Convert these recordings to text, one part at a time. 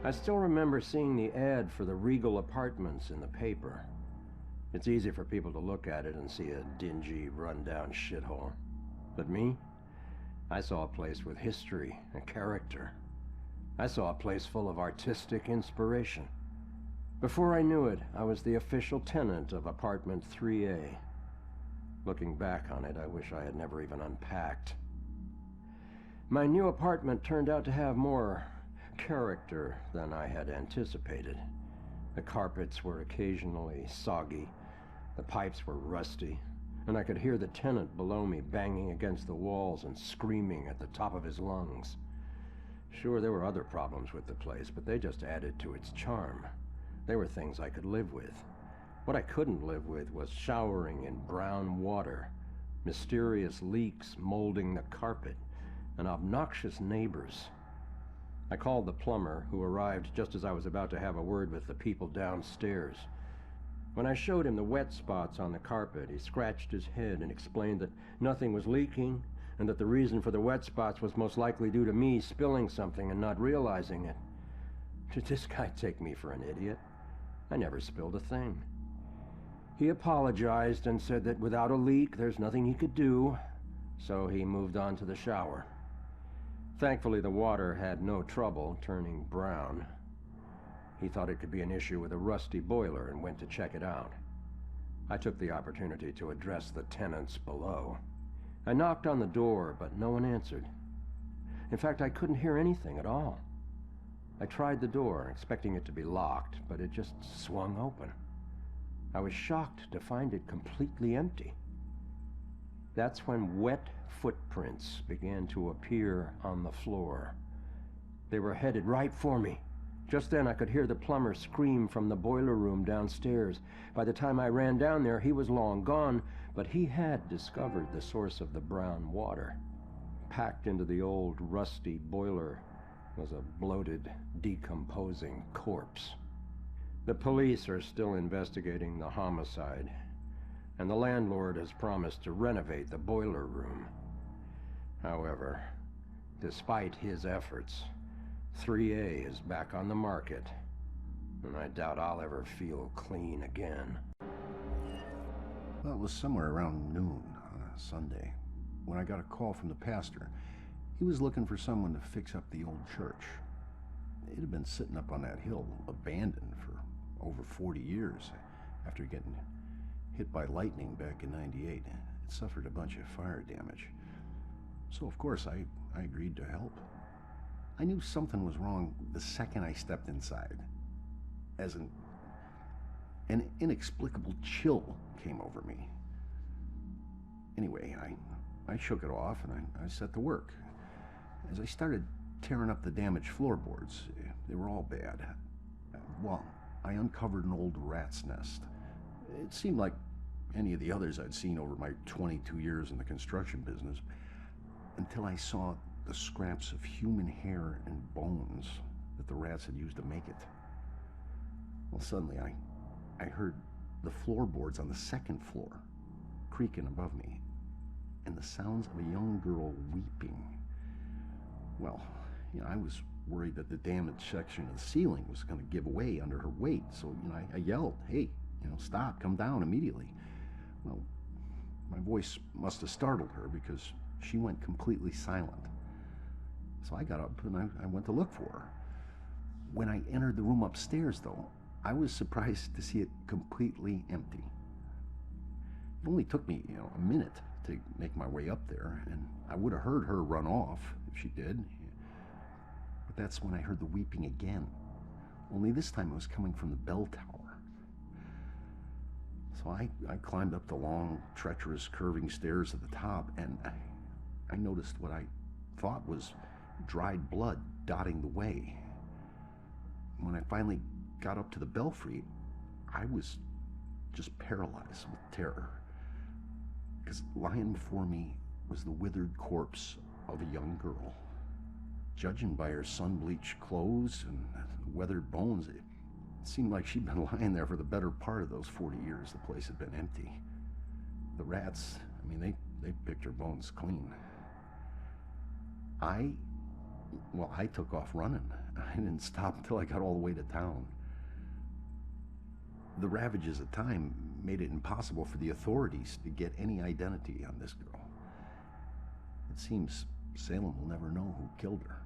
I still remember seeing the ad for the Regal Apartments in the paper. It's easy for people to look at it and see a dingy, run-down shithole. But me? I saw a place with history and character. I saw a place full of artistic inspiration. Before I knew it, I was the official tenant of apartment 3A. Looking back on it, I wish I had never even unpacked. My new apartment turned out to have more character than I had anticipated. The carpets were occasionally soggy, the pipes were rusty, and I could hear the tenant below me banging against the walls and screaming at the top of his lungs. Sure, there were other problems with the place, but they just added to its charm. They were things I could live with. What I couldn't live with was showering in brown water, mysterious leaks molding the carpet, and obnoxious neighbors. I called the plumber, who arrived just as I was about to have a word with the people downstairs. When I showed him the wet spots on the carpet, he scratched his head and explained that nothing was leaking, and that the reason for the wet spots was most likely due to me spilling something and not realizing it. Did this guy take me for an idiot? I never spilled a thing. He apologized and said that without a leak, there's nothing he could do, so he moved on to the shower. Thankfully, the water had no trouble turning brown. He thought it could be an issue with a rusty boiler and went to check it out. I took the opportunity to address the tenants below. I knocked on the door, but no one answered. In fact, I couldn't hear anything at all. I tried the door, expecting it to be locked, but it just swung open. I was shocked to find it completely empty. That's when wet footprints began to appear on the floor. They were headed right for me. Just then I could hear the plumber scream from the boiler room downstairs. By the time I ran down there, he was long gone, but he had discovered the source of the brown water. Packed into the old, rusty boiler was a bloated, decomposing corpse. The police are still investigating the homicide, and the landlord has promised to renovate the boiler room. However, despite his efforts, 3A is back on the market, and I doubt I'll ever feel clean again. Well, it was somewhere around noon on a Sunday when I got a call from the pastor. He was looking for someone to fix up the old church. It had been sitting up on that hill, abandoned for over 40 years. After getting hit by lightning back in '98, it suffered a bunch of fire damage. So, of course, I agreed to help. I knew something was wrong the second I stepped inside. As an inexplicable chill came over me. Anyway, I shook it off and I set to work. As I started tearing up the damaged floorboards, they were all bad. Well, I uncovered an old rat's nest. It seemed like any of the others I'd seen over my 22 years in the construction business, until I saw the scraps of human hair and bones that the rats had used to make it. Well, suddenly I heard the floorboards on the second floor creaking above me, and the sounds of a young girl weeping. Well, I was worried that the damaged section of the ceiling was going to give away under her weight, so, I yelled, "Hey, stop, come down immediately." Well, my voice must have startled her because she went completely silent. So I got up and I went to look for her. When I entered the room upstairs, though, I was surprised to see it completely empty. It only took me, a minute to make my way up there, and I would have heard her run off if she did. But that's when I heard the weeping again. Only this time it was coming from the bell tower. So I climbed up the long, treacherous, curving stairs at the top, and I noticed what I thought was dried blood dotting the way. When I finally got up to the belfry, I was just paralyzed with terror, because lying before me was the withered corpse of a young girl. Judging by her sun-bleached clothes and weathered bones, it seemed like she'd been lying there for the better part of those 40 years the place had been empty. The rats, they picked her bones clean. I took off running. I didn't stop until I got all the way to town. The ravages of time made it impossible for the authorities to get any identity on this girl. It seems Salem will never know who killed her.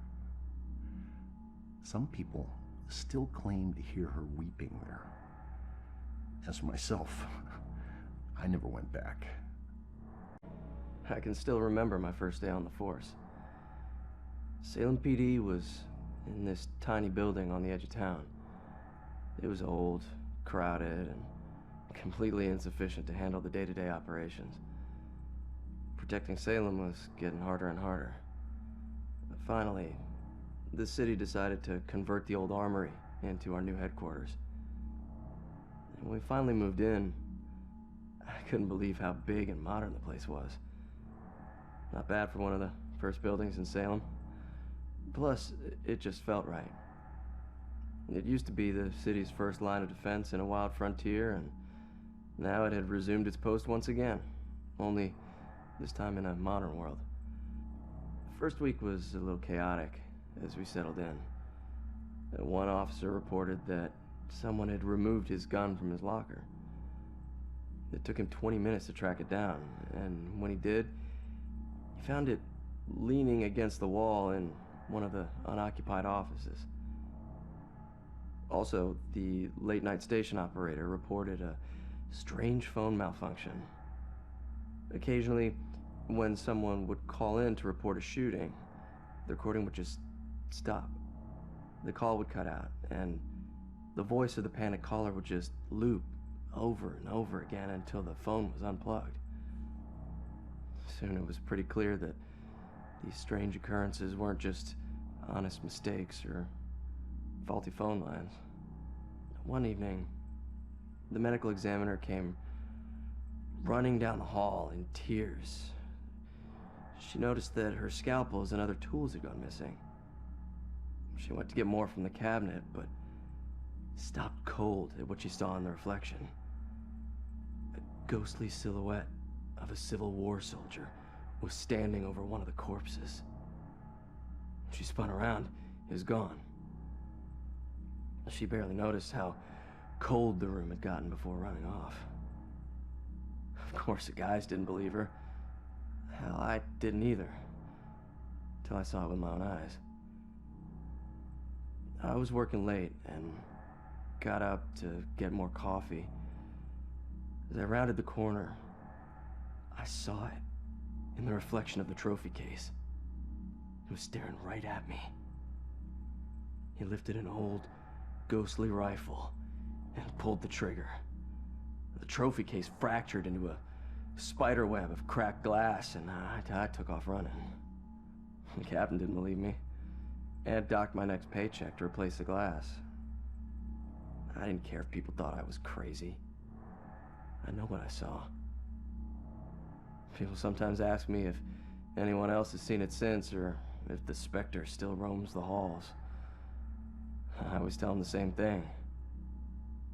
Some people still claim to hear her weeping there. As for myself, I never went back. I can still remember my first day on the force. Salem PD was in this tiny building on the edge of town. It was old, crowded, and completely insufficient to handle the day-to-day operations. Protecting Salem was getting harder and harder. Finally, the city decided to convert the old armory into our new headquarters. And when we finally moved in, I couldn't believe how big and modern the place was. Not bad for one of the first buildings in Salem. Plus, it just felt right. It used to be the city's first line of defense in a wild frontier, and now it had resumed its post once again, only this time in a modern world. First week was a little chaotic as we settled in. One officer reported that someone had removed his gun from his locker. It took him 20 minutes to track it down, and when he did, he found it leaning against the wall in one of the unoccupied offices. Also, the late-night station operator reported a strange phone malfunction. Occasionally, when someone would call in to report a shooting, the recording would just stop. The call would cut out, and the voice of the panicked caller would just loop over and over again until the phone was unplugged. Soon it was pretty clear that these strange occurrences weren't just honest mistakes or faulty phone lines. One evening, the medical examiner came running down the hall in tears. She noticed that her scalpels and other tools had gone missing. She went to get more from the cabinet, but stopped cold at what she saw in the reflection. A ghostly silhouette of a Civil War soldier was standing over one of the corpses. She spun around. It was gone. She barely noticed how cold the room had gotten before running off. Of course, the guys didn't believe her. Hell, I didn't either, till I saw it with my own eyes. I was working late and got up to get more coffee. As I rounded the corner, I saw it in the reflection of the trophy case. It was staring right at me. He lifted an old, ghostly rifle and pulled the trigger. The trophy case fractured into a spider web of cracked glass, and I took off running. The captain didn't believe me and docked my next paycheck to replace the glass. I didn't care if people thought I was crazy. I know what I saw. People sometimes ask me if anyone else has seen it since, or if the specter still roams the halls. I always tell them the same thing.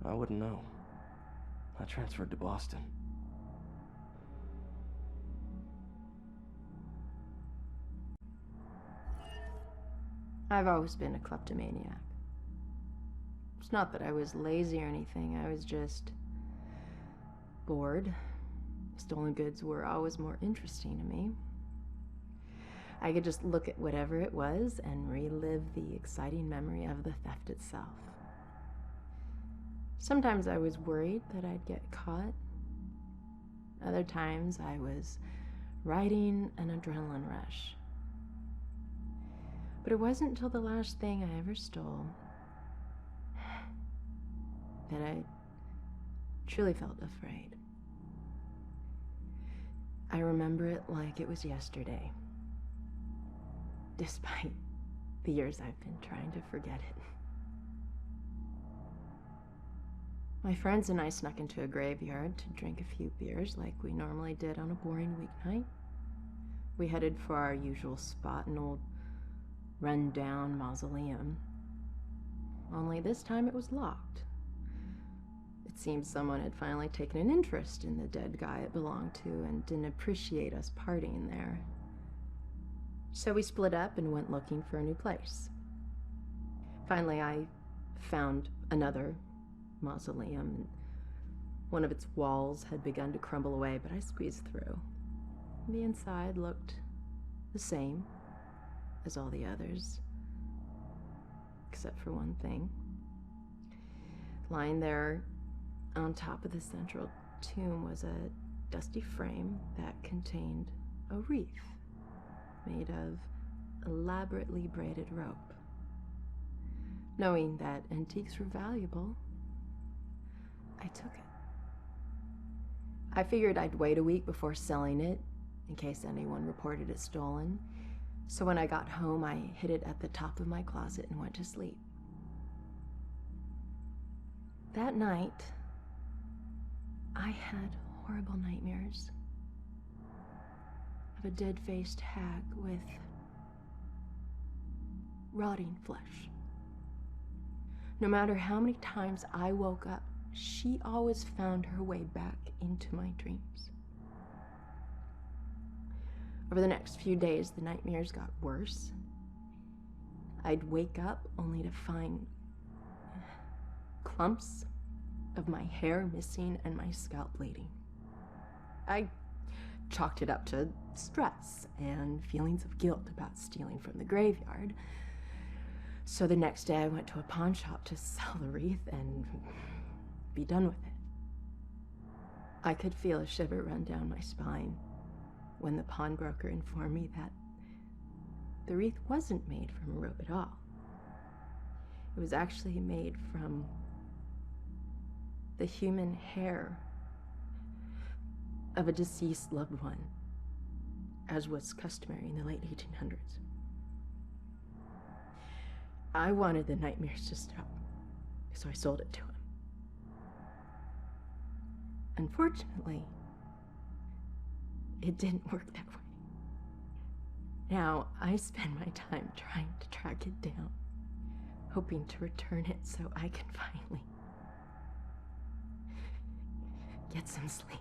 I wouldn't know. I transferred to Boston. I've always been a kleptomaniac. It's not that I was lazy or anything, I was just bored. Stolen goods were always more interesting to me. I could just look at whatever it was and relive the exciting memory of the theft itself. Sometimes I was worried that I'd get caught. Other times I was riding an adrenaline rush. But it wasn't until the last thing I ever stole that I truly felt afraid. I remember it like it was yesterday, despite the years I've been trying to forget it. My friends and I snuck into a graveyard to drink a few beers like we normally did on a boring weeknight. We headed for our usual spot, an old run-down mausoleum. Only this time it was locked. It seemed someone had finally taken an interest in the dead guy it belonged to and didn't appreciate us partying there. So we split up and went looking for a new place. Finally, I found another mausoleum, and one of its walls had begun to crumble away, but I squeezed through. The inside looked the same as all the others, except for one thing. Lying there on top of the central tomb was a dusty frame that contained a wreath made of elaborately braided rope. Knowing that antiques were valuable, I took it. I figured I'd wait a week before selling it in case anyone reported it stolen. So when I got home, I hid it at the top of my closet and went to sleep. That night, I had horrible nightmares of a dead-faced hag with rotting flesh. No matter how many times I woke up, she always found her way back into my dreams. Over the next few days, the nightmares got worse. I'd wake up only to find clumps of my hair missing and my scalp bleeding. I chalked it up to stress and feelings of guilt about stealing from the graveyard. So the next day I went to a pawn shop to sell the wreath and be done with it. I could feel a shiver run down my spine when the pawnbroker informed me that the wreath wasn't made from rope at all. It was actually made from the human hair of a deceased loved one, as was customary in the late 1800s. I wanted the nightmares to stop, so I sold it to him. Unfortunately, it didn't work that way. Now, I spend my time trying to track it down, hoping to return it so I can finally get some sleep.